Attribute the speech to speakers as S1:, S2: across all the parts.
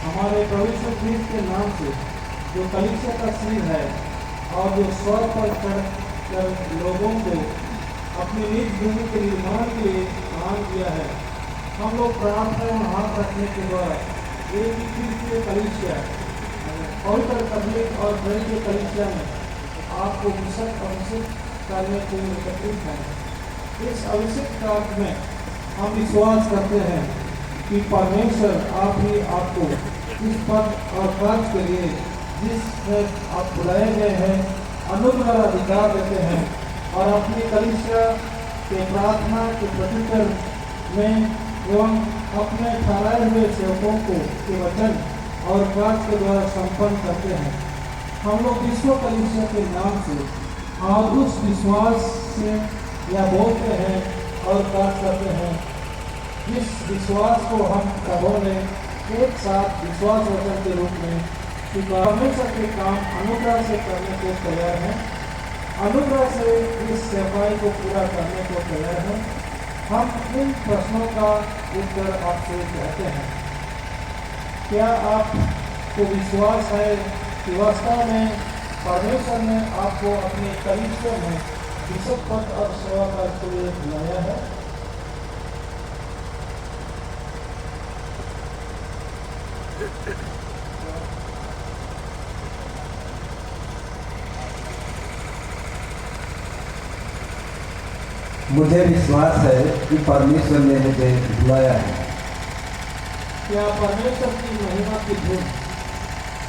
S1: हमारे प्रभु यीशु ख्रीस्त के नाम से जो कलीसिया का सिर है और जो स्वर पर चढ़ कर लोगों को अपनी निज भूमि के निर्माण के लिए मान दिया है, हम लोग प्रार्थना में हाथ रखने के द्वारा एक ही ख्रीस्तीय कलीसिया पवित्र तबलीग और बड़ी के कलीसिया में आपको अभिषेक करने के लिए एकत्रित हैं। इस अभिषेक कार्य में हम विश्वास करते हैं कि परमेश्वर आप ही आपको इस पद और कार्य के लिए जिसमें आप बुलाए गए हैं अनुग्रह अधिकार देते हैं और अपनी कलीसिया के प्रार्थना के प्रत्युत्तर में एवं अपने ठहराए हुए सेवकों को के वचन और कार्य के द्वारा संपन्न करते हैं। हम लोग विश्व कलीसिया के नाम से और उस विश्वास से यह बोलते हैं और कार्य करते हैं जिस विश्वास को हम सबों ने एक साथ विश्वास वचन के रूप में परमेश्वर के काम अनुग्रह से करने को तैयार हैं। अनुग्रह से इस सेवाई को पूरा करने को तैयार हैं। हम इन प्रश्नों का उत्तर आपसे कहते हैं। क्या आपको विश्वास है कि वास्तव में परमेश्वर ने आपको अपने कलीसिया में बिशप पद और सेवा के लिए बुलाया है?
S2: मुझे विश्वास है कि परमेश्वर ने मुझे बुलाया है।
S1: क्या परमेश्वर की महिमा की धुन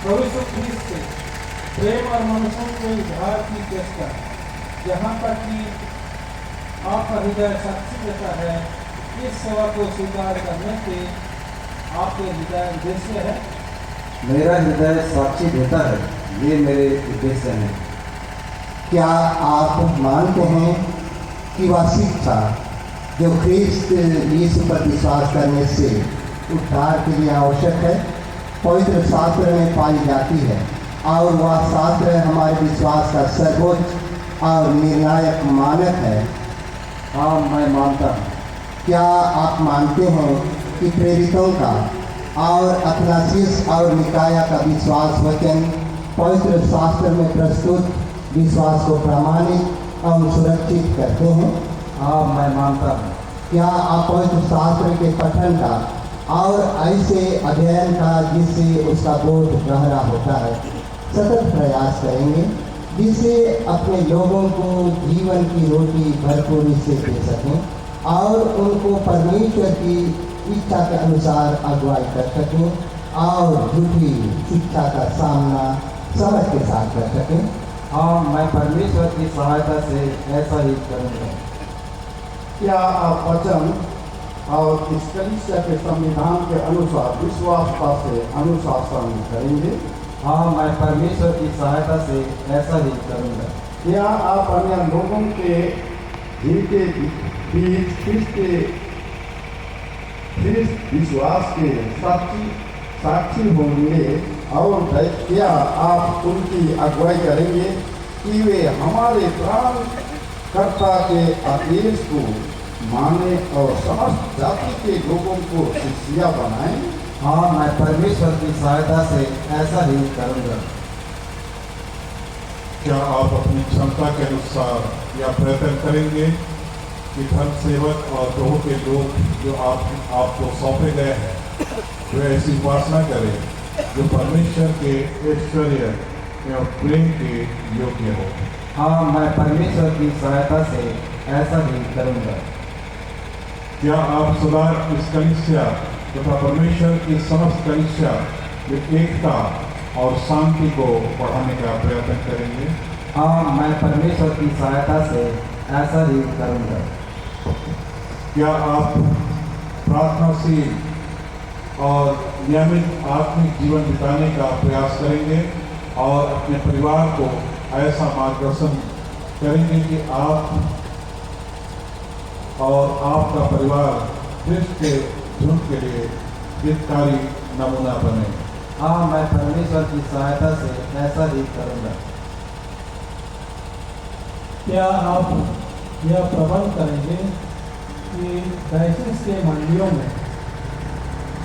S1: प्रभु यीशु ख्रीस्त से प्रेम और मनुष्यों के इजहार की चेष्टा यहाँ तक कि आपका हृदय साक्षी देता है, इस सेवा को स्वीकार करने के आपके हृदय उद्देश्य है?
S2: मेरा हृदय साक्षी देता है, ये मेरे उद्देश्य हैं।
S3: क्या आप मानते हैं कि वह शिक्षा जो ख्रीस्त यीशु पर विश्वास करने से उद्धार के लिए आवश्यक है पवित्र शास्त्र में पाई जाती है और वह शास्त्र हमारे विश्वास का सर्वोच्च और निर्णायक मानक है?
S2: हाँ, मैं मानता हूँ।
S3: क्या आप मानते हैं कि प्रेरितों का और अथनासिस और निकाया का विश्वास वचन पवित्र शास्त्र में प्रस्तुत विश्वास को प्रमाणित और सुरक्षित करते हैं?
S2: हाँ, मैं मानता हूँ।
S3: क्या आप पवित्र शास्त्र के पठन का और ऐसे अध्ययन का जिससे उसका बोध गहरा होता है सतत प्रयास करेंगे, जिससे अपने लोगों को जीवन की रोटी भरपूरी से दे सकें और उनको परमेश्वर की इच्छा के अनुसार अगुवाई कर सकें और झूठी शिक्षा का सामना समझ के साथ कर सकें?
S2: हाँ, मैं परमेश्वर की सहायता से ऐसा ही करूँगा।
S4: क्या आप वचन और इस कलीसिया के संविधान के अनुसार विश्वासता से अनुशासन करेंगे?
S2: हाँ, मैं परमेश्वर की सहायता से ऐसा ही करूँगा।
S4: क्या आप अन्य लोगों के भीड़ के बीच ख्रीस्त विश्वास के साक्षी होंगे और क्या आप उनकी अगुवाई करेंगे कि वे हमारे प्राणकर्ता के आदेश को माने और समस्त जाति के लोगों को शिष्या बनाएं?
S2: हाँ, मैं परमेश्वर की सहायता से ऐसा ही करूँगा।
S5: क्या आप अपनी क्षमता के अनुसार यह प्रयत्न करेंगे कि धर्म सेवक और प्रभु के लोग जो आपको सौंपे गए हैं वे ऐसी उपासना करें जो परमेश्वर के ऐश्वर्य एवं प्रेम के योग्य हो?
S2: हाँ, मैं परमेश्वर की सहायता से ऐसा ही करूँगा।
S5: क्या आप सदा इस कलीसिया तथा परमेश्वर की समस्त कलीसिया में एकता और शांति को बढ़ाने का प्रयत्न करेंगे?
S2: हाँ, मैं परमेश्वर की सहायता से ऐसा ही करूँगा।
S5: क्या आप प्रार्थनाशील और नियमित आत्मिक जीवन बिताने का प्रयास करेंगे और अपने परिवार को ऐसा मार्गदर्शन करेंगे कि आप और आपका परिवार ख्रीस्त के झुंड के लिए हितकारी नमूना बने?
S2: हाँ, मैं परमेश्वर की सहायता से ऐसा ही करूँगा।
S1: क्या आप यह प्रबंध करेंगे कि डायसिस के मंडियों में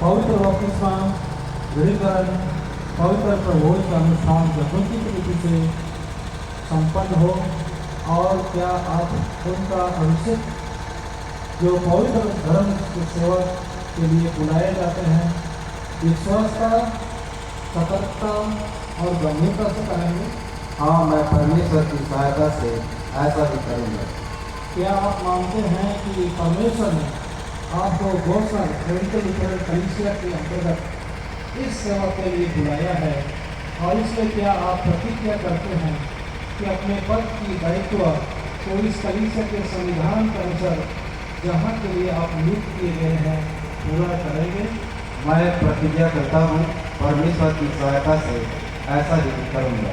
S1: पवित्र बपतिस्मा दृढ़ीकरण पवित्र प्रभोज का अनुष्ठान यथोचित रीति से संपन्न हो। और क्या आप उनका अभिषेक जो पवित्र धर्म के सेवक के लिए बुलाए जाते हैं विश्वासता, सतर्कता और गंभीरता से करेंगे?
S2: हाँ, मैं परमेश्वर की सहायता से ऐसा भी करूँगा।
S1: क्या आप मानते हैं कि परमेश्वर ने आपको घोषणा क्लरिकल लूथरन कलीसिया के अंतर्गत इस सेवा के लिए बुलाया है? और इसलिए क्या आप प्रतिज्ञा करते हैं कि अपने पद की दायित्व को इस कलीसिया के संविधान के अनुसार जहाँ के लिए आप नियुक्त किए गए हैं पूरा करेंगे?
S2: मैं प्रतिज्ञा करता हूँ, परमेश्वर की सहायता से ऐसा ही करूँगा।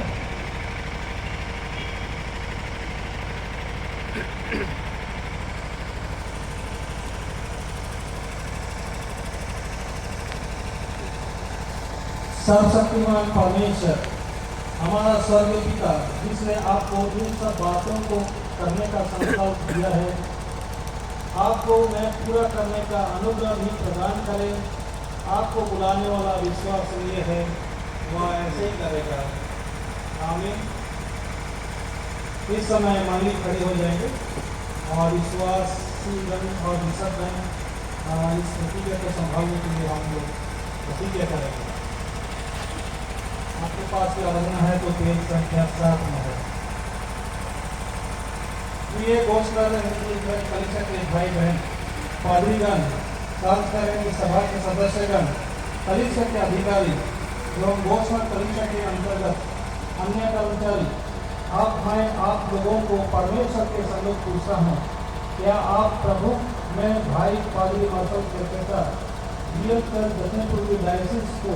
S1: सर्वशक्तिमान परमेश्वर, हमारा स्वर्गीय पिता, जिसने आपको इन सब बातों को करने का संकल्प दिया है, आपको मैं पूरा करने का अनुग्रह भी प्रदान करे। आपको बुलाने वाला विश्वसनीय है, वह ऐसे ही करेगा। आमीन। इस समय मंडली खड़े हो जाएंगे और विश्वासीगण और निसबगण इस प्रतिज्ञा को संभालने के लिए हम लोग प्रतिज्ञा करेंगे। आपके पास की आराधना है तो पेज संख्या 7 में है। ये घोषणा कलीसिया के भाई बहन, पादरीगण, सांस्कृतिक सभा के सदस्यगण, कलीसिया के अधिकारी एवं घोषणा कलीसिया के अंतर्गत अन्य कर्मचारी, मैं आप लोगों को परमेश्वर के संग पूछता हूँ, क्या आप प्रभु में भाई पादरी मार्शल प्रोफेसर कर दक्षिण पूर्वी डायसिस को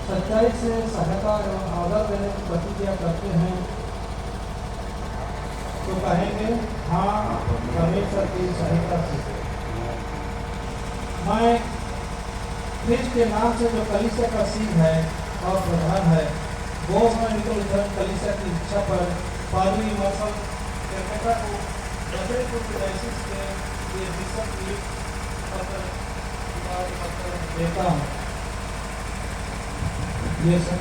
S1: सच्चाई से सहायता एवं आदर देने की प्रतिज्ञा करते हैं? तो कहेंगे हाँ, परमेश्वर की सहायता से। मैं क्रिस्ट के नाम से जो कलीसिया का सिंह है और प्रधान है, घोषणा लूथरन कलीसिया की इच्छा पर पादरी मार्शल प्रोफेसर को दक्षिण पूर्वी डायसिस के लिए बिशप नियुक्त पत्र देता हूँ। ये सर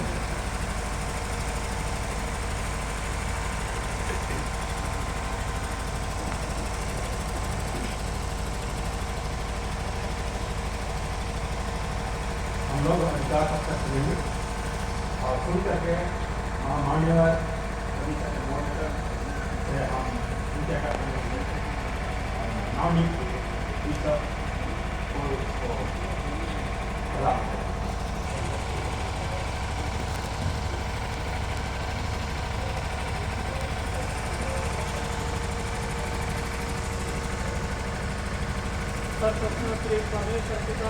S6: हम लोग अधिकार पत्र करेंगे और सुन करके मान्यवर कलीसिया के मॉनिटर से हम पूजा करेंगे। नाम बिशप को इसको प्रदान करें।
S1: सर्वशक्तिमान परमेश्वर पिता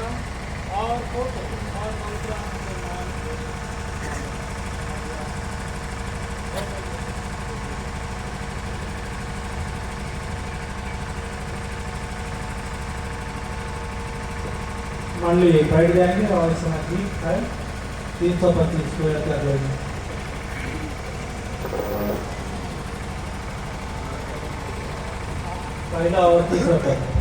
S1: और पुत्र और पवित्र आत्मा के नाम से मंडली बैठ जाएंगे और इस समय ठीक है 325 को याद कर लेंगे। पहला और तीसरा पद।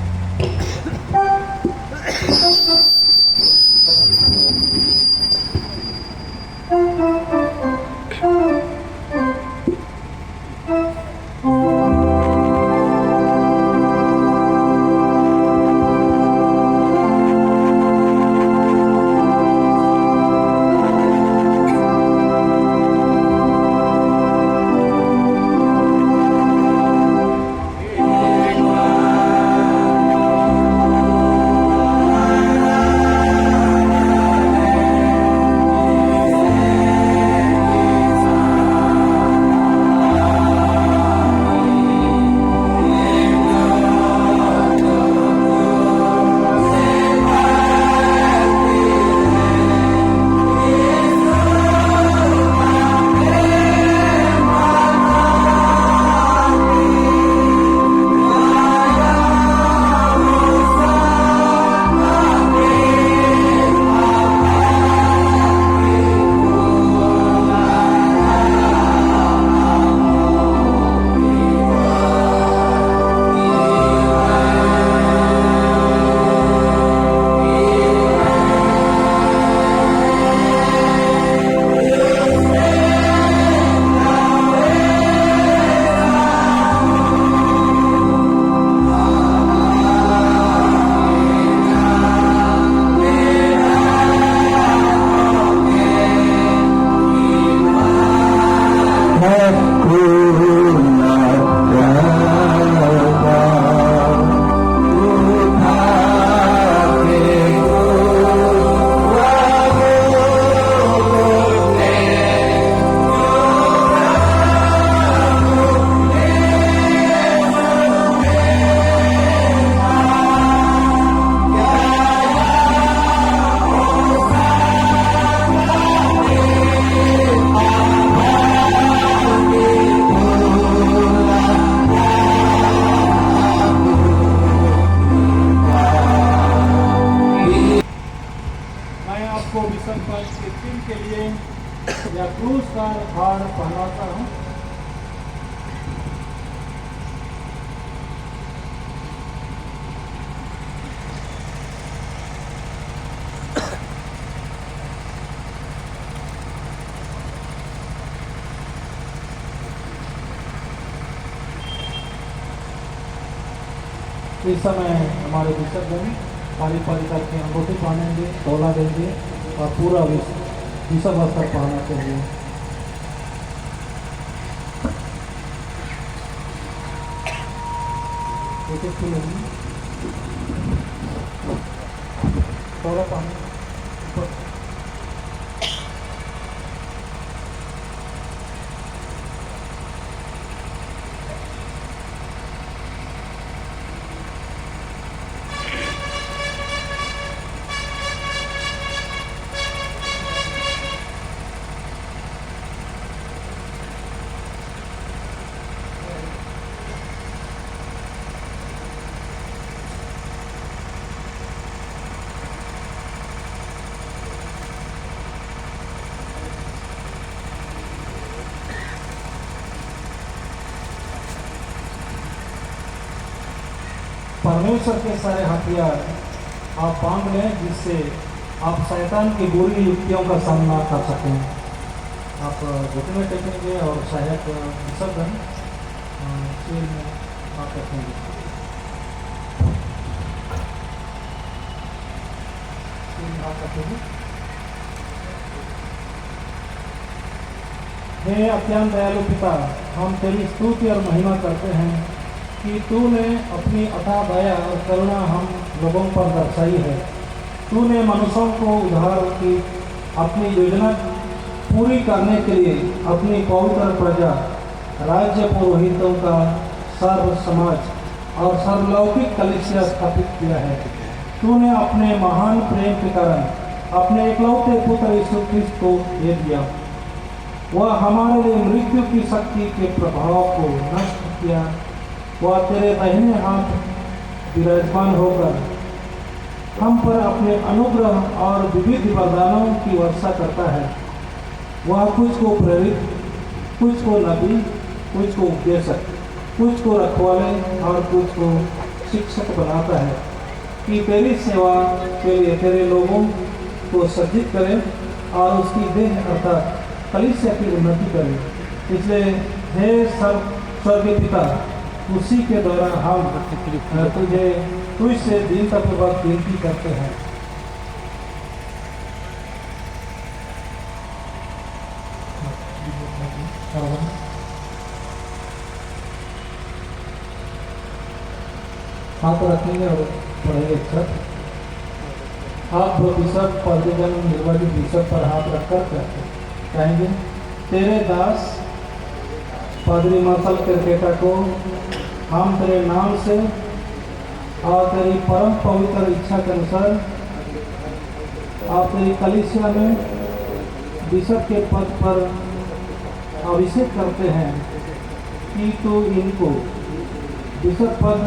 S1: मैं आपको बिशप पद के चिन्ह के लिए या क्रूस का हार पहनाता हूँ। इस समय हमारे बिशप गण पारी करके अंगूठी पहनेंगे, तौला देंगे और पूरा बिशप वस्त्र पहनना चाहिए। तौला पहने परमेश्वर के सारे हथियार आप बांध लें, जिससे आप शैतान की बुरी युक्तियों का सामना कर सकें। आप घुटने टेकेंगे और सहायक विसर्जन सिर में आप रखेंगे। हे अत्यंत दयालु पिता, हम तेरी स्तुति और महिमा करते हैं कि तूने अपनी अथाह दया और करुणा हम लोगों पर दर्शाई है। तूने मनुष्यों को उद्धार की अपनी योजना पूरी करने के लिए अपनी पवित्र प्रजा, राज्य पुरोहितों का सर्व समाज और सर्वलौकिक कलीसिया स्थापित किया है। तूने अपने महान प्रेम के कारण अपने एकलौते पुत्र यीशु ख्रिस्त को दे दिया। वह हमारे लिए मृत्यु की शक्ति के प्रभाव को नष्ट किया। वह तेरे दाहिने हाथ विराजमान होकर हम पर अपने अनुग्रह और विविध वरदानों की वर्षा करता है। वह कुछ को प्रेरित, कुछ को नबी, कुछ को उपदेशक, कुछ को रखवाले और कुछ को शिक्षक बनाता है कि तेरी सेवा के लिए तेरे लोगों को सज्जित करे और उसकी देह अर्थात कलीसिया की उन्नति करे। इसलिए हे स्वर्गीय पिता, उसी के द्वारा हम तुझसे दीनतापूर्वक विनती करते हैं। हाथ रखेंगे और पढ़ेंगे अक्षर। हाथ दो बिशप पदजन निर्वाचित बिशप पर हाथ रखकर कहेंगे, तेरे दास पादरी मार्शल क्रिकेटा को हम तेरे नाम से और तेरी परम पवित्र इच्छा के अनुसार आप तेरी कलीसिया में बिशप के पद पर अभिषेक करते हैं कि तो इनको बिशप पद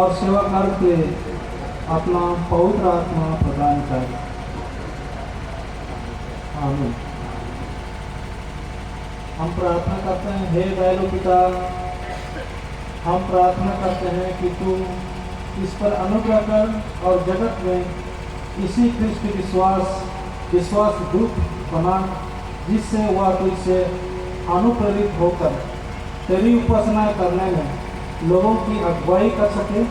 S1: और सेवा कार्य के अपना पवित्र आत्मा प्रदान कर। आमीन। हम प्रार्थना करते हैं, हे दयालु पिता, हम प्रार्थना करते हैं कि तू इस पर अनुग्रह कर और जगत में इसी ख्रिस्त विश्वास ग्रुप बना, जिससे वह तुझसे अनुप्रेरित होकर तेरी उपासना करने में लोगों की अगुवाई कर सके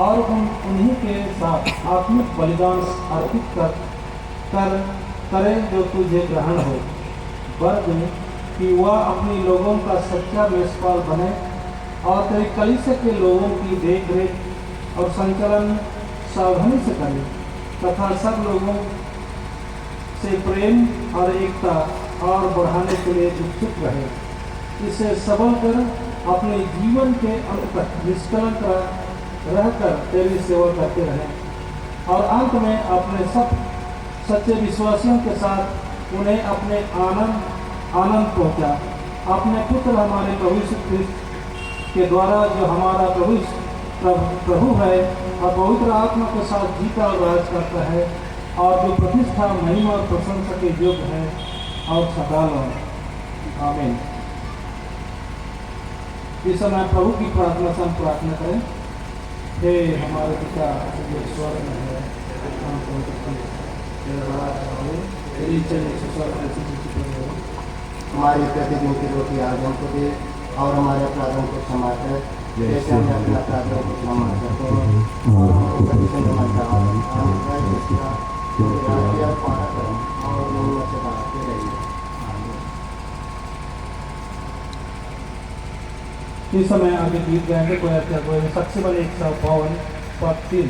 S1: और उन्हीं के साथ आत्मिक बलिदान अर्पित करे जो तुझे ग्रहण हो। वर दे कि वह अपनी लोगों का सच्चा मेषपाल बने और तेरी कलीसिया के लोगों की देखरेख और संचालन सावधानी से करे तथा सब लोगों से प्रेम और एकता और बढ़ाने के लिए उत्सुक रहे। इसे सबल कर अपने जीवन के अंत तक निष्कलंक रहकर तेरी सेवा करते रहे और अंत में अपने सब सच्चे विश्वासियों के साथ उन्हें अपने आनंद पहुंचा। अपने पुत्र हमारे प्रभु यीशु ख्रिस्त के द्वारा जो हमारा प्रभु है और पवित्र आत्मा के साथ जीता और राज करता है और जो प्रतिष्ठा महिमा और प्रशंसा के योग्य है और सकाल आमीन। इस समय प्रभु की प्रार्थना से हम प्रार्थना करें। हे हमारे पिता जो स्वर्ग में है, नाम पवित्र हो, तेरा राज आए, तेरी इच्छा जैसे स्वर्ग में ऐसी पृथ्वी पर हो।
S3: हमारी प्रतिदिन की रोटी आज हमको दे और हमारे अपराधों को क्षमा कर जैसे हम अपने अपराधों को क्षमा करते हैं और हमको परीक्षण में मत डाल, हम Christ इसका राज्य और पराक्रम और महिमा से बढ़ाते रहिए।
S1: इस समय आगे गीत गाएंगे कोई सबसे बड़े 152 पद 3।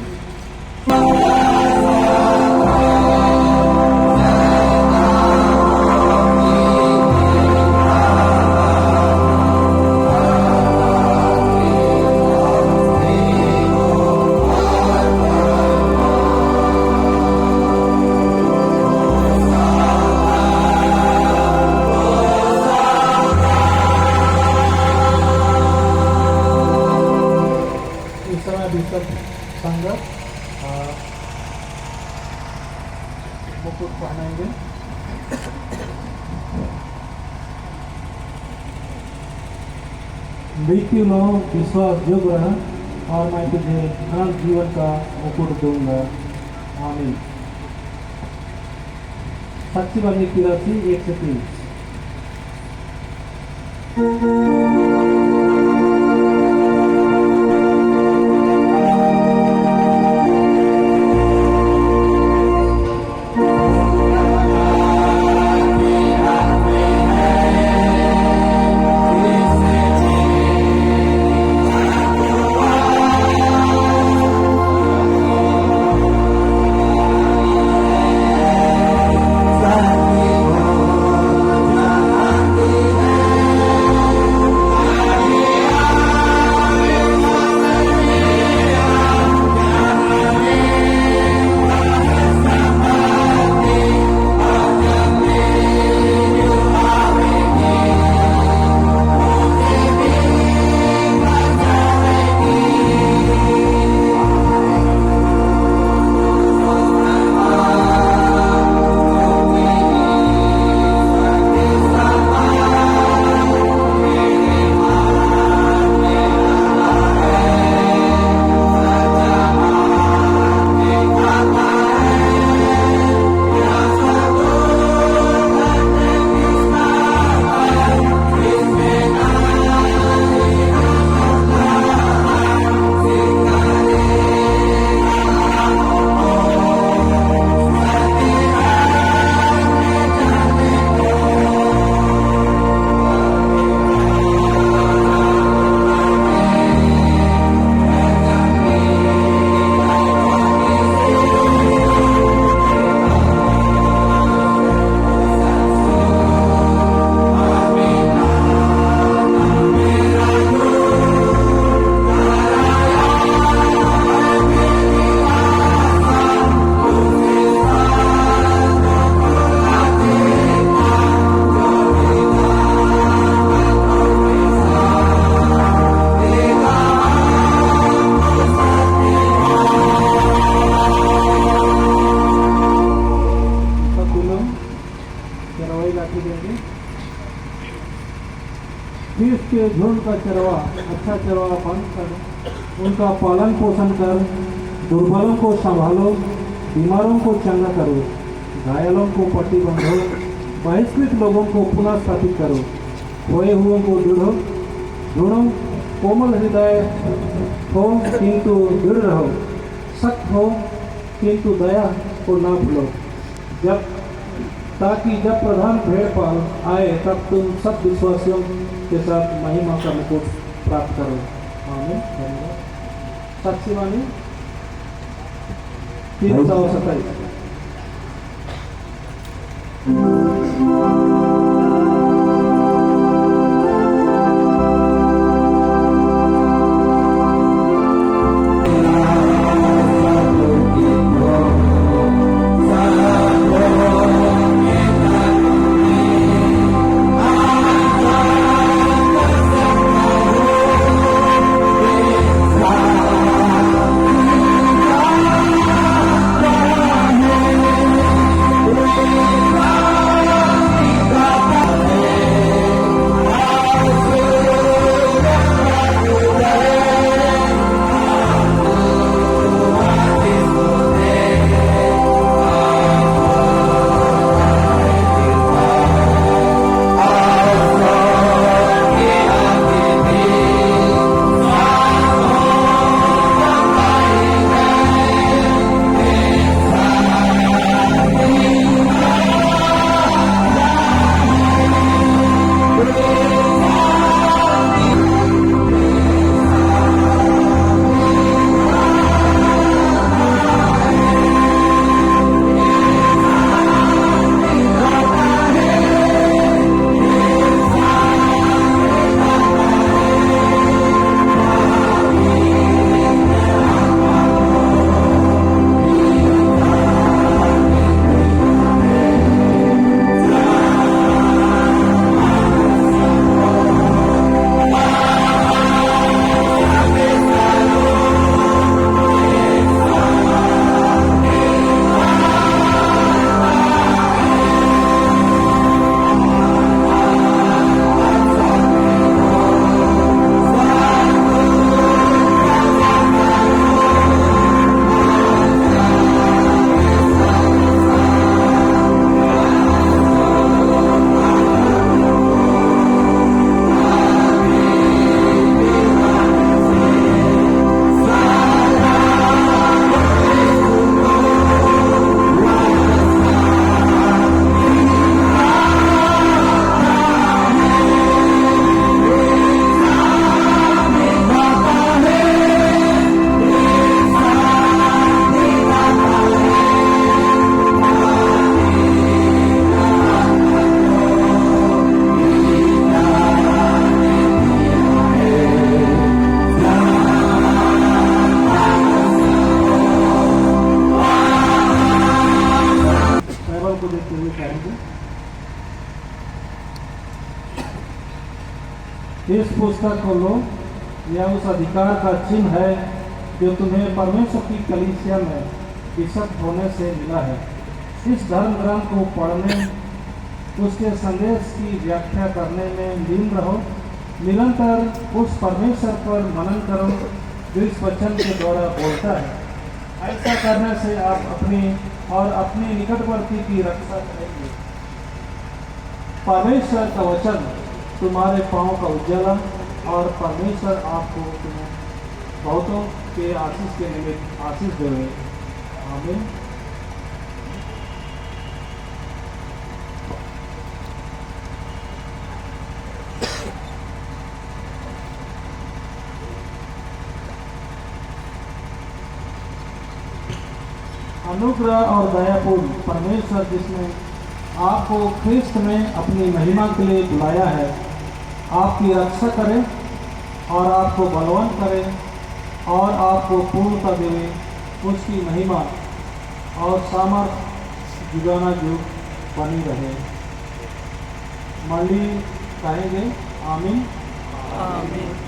S1: संगत मुकुट पहनाएंगे। मृत्यु लो विश्वास युग रहा और मैं तुझे अनंत जीवन का मुकुट दूंगा। आमीन। सच्ची वाली 83 1 से 3। के झुंड का चरवा अच्छा चरवा बंद कर उनका पालन पोषण कर, दुर्बलों को संभालो, बीमारों को चंगा करो, घायलों को पट्टी बांधो, बहिष्कृत लोगों को पुनः स्थापित करो, खोए हुओं को ढूंढो, कोमल हृदय हो किंतु दृढ़ रहो, सख्त हो किंतु दया को ना भूलो, ताकि जब प्रधान भेड़पाल आए तब तुम सब विश्वासियों के साथ महिमा का मुकुट प्राप्त करो। आमीन। धन्यवाद। साक्षी वाणी 327।
S7: Yeah.
S1: को देखते हुए कहेंगे। इस पुस्तक को लो, यह उस अधिकार का चिन्ह है जो तुम्हें परमेश्वर की कलीसिया में बिशप होने से मिला है। इस धर्म ग्रंथ को पढ़ने, उसके संदेश की व्याख्या करने में लीन रहो। निरंतर उस परमेश्वर पर मनन करो जो इस वचन के द्वारा बोलता है। ऐसा करने से आप अपनी और अपने निकटवर्ती की रक्षा करेंगे। परमेश्वर का वचन तुम्हारे पांव का उज्ज्वला, और परमेश्वर आपको तुम्हें बहुतों के आशीष के निमित्त आशीष देवे। आमीन। अनुग्रह और दयापूर्ण परमेश्वर जिसने आपको ख्रिस्त में अपनी महिमा के लिए बुलाया है, आपकी रक्षा करे और आपको बलवान करे और आपको पूर्णता देवे। उसकी महिमा और सामर्थ जुगाना जुग बनी रहे। मंडली कहेंगे आमीन।
S7: आमीन।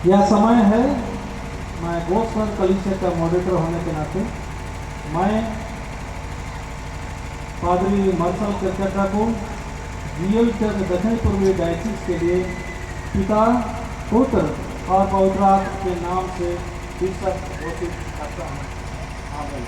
S1: यह समय है, मैं गोस्वामी कलीसिया का मॉडरेटर होने के नाते मैं पादरी मार्शल कलकत्ता को जीएल चर्च दक्षिण पूर्वी डायसिस के लिए पिता, पुत्र और पवित्र आत्मा के नाम से बिशप घोषित करता हूँ। आमीन।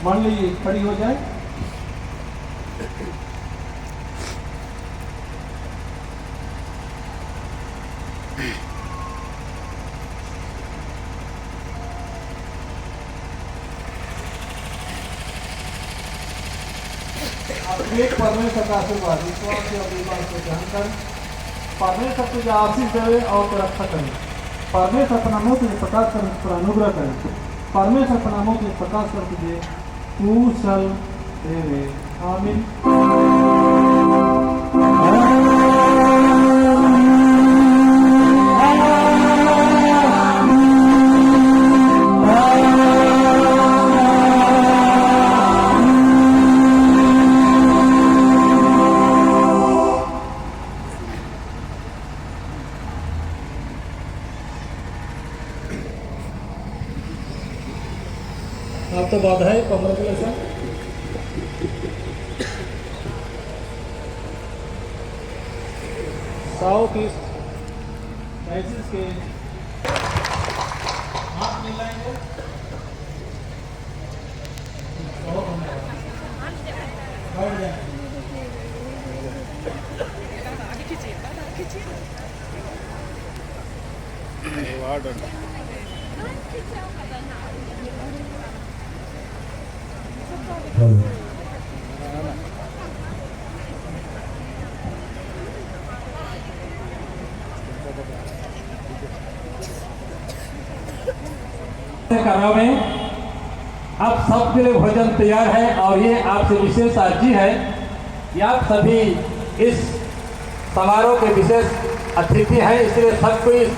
S1: मंडली खड़ी हो जाए। एक परमेश्वर का आशीर्वाद विश्वास और विश्वास को ध्यान कर परमेश्वर तुझे आशीष देवे और रक्षा करे। परमेश्वर अपना मुँह तुझे प्रकाश कर पर अनुग्रह करे। परमेश्वर अपना मुँह तुझे प्रकाश कर तुझे कुशल देवे। आमीन। आप तो बधाई, कॉन्ग्रेचुलेसन। साउथ ईस्ट डायसिस के हाथ मिलाएंगे। बहुत धन्यवाद। बैठ जाएं।
S7: करा में आप सबके लिए भोजन तैयार है और ये आपसे विशेष अर्जी है कि आप सभी इस समारोह के विशेष अतिथि हैं, इसलिए सबको इस